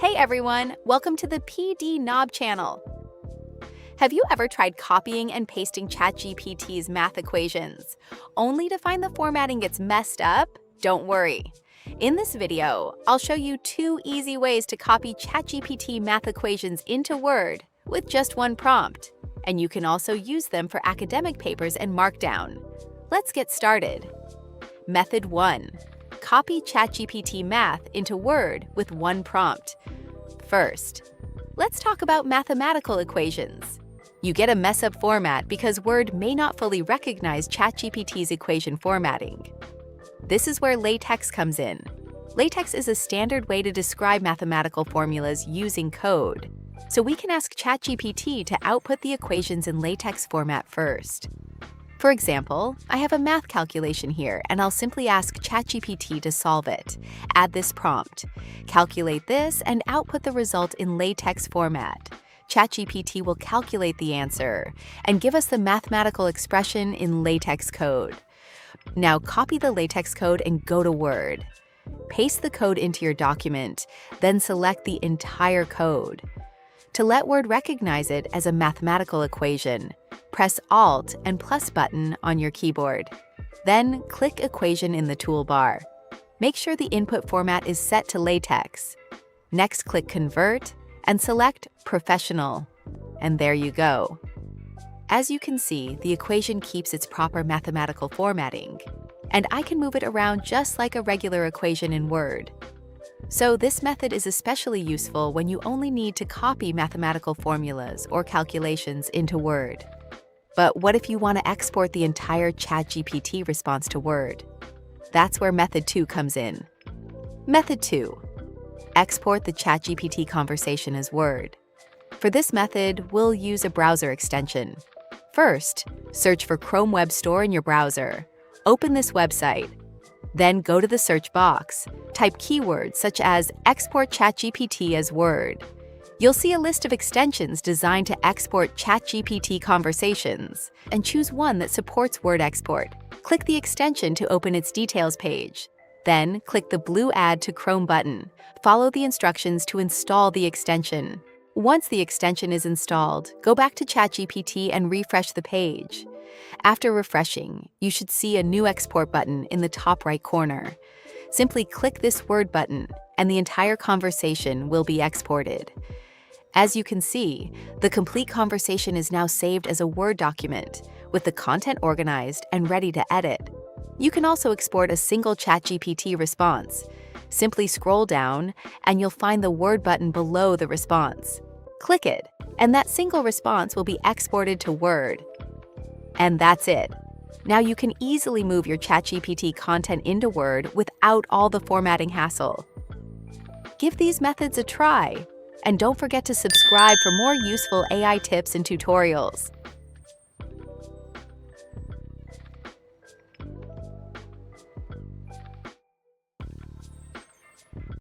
Hey everyone, welcome to the PD Knob channel. Have you ever tried copying and pasting ChatGPT's math equations, only to find the formatting gets messed up? Don't worry. In this video, I'll show you 2 easy ways to copy ChatGPT math equations into Word with just one prompt, and you can also use them for academic papers and Markdown. Let's get started. Method 1. Copy ChatGPT Math into Word with one prompt. First, let's talk about mathematical equations. You get a mess-up format because Word may not fully recognize ChatGPT's equation formatting. This is where LaTeX comes in. LaTeX is a standard way to describe mathematical formulas using code, so we can ask ChatGPT to output the equations in LaTeX format first. For example, I have a math calculation here, and I'll simply ask ChatGPT to solve it. Add this prompt, calculate this, and output the result in LaTeX format. ChatGPT will calculate the answer and give us the mathematical expression in LaTeX code. Now copy the LaTeX code and go to Word. Paste the code into your document, then select the entire code. To let Word recognize it as a mathematical equation, press Alt and plus button on your keyboard. Then click Equation in the toolbar. Make sure the input format is set to LaTeX. Next, click Convert and select Professional. And there you go. As you can see, the equation keeps its proper mathematical formatting, and I can move it around just like a regular equation in Word. So this method is especially useful when you only need to copy mathematical formulas or calculations into Word. But what if you want to export the entire ChatGPT response to Word? That's where Method 2 comes in. Method 2. Export the ChatGPT conversation as Word. For this method, we'll use a browser extension. First, search for Chrome Web Store in your browser. Open this website. Then go to the search box. Type keywords such as Export ChatGPT as Word. You'll see a list of extensions designed to export ChatGPT conversations, and choose one that supports Word export. Click the extension to open its details page. Then, click the blue Add to Chrome button. Follow the instructions to install the extension. Once the extension is installed, go back to ChatGPT and refresh the page. After refreshing, you should see a new export button in the top right corner. Simply click this Word button, and the entire conversation will be exported. As you can see, the complete conversation is now saved as a Word document, with the content organized and ready to edit. You can also export a single ChatGPT response. Simply scroll down, and you'll find the Word button below the response. Click it, and that single response will be exported to Word. And that's it. Now you can easily move your ChatGPT content into Word without all the formatting hassle. Give these methods a try, and don't forget to subscribe for more useful AI tips and tutorials.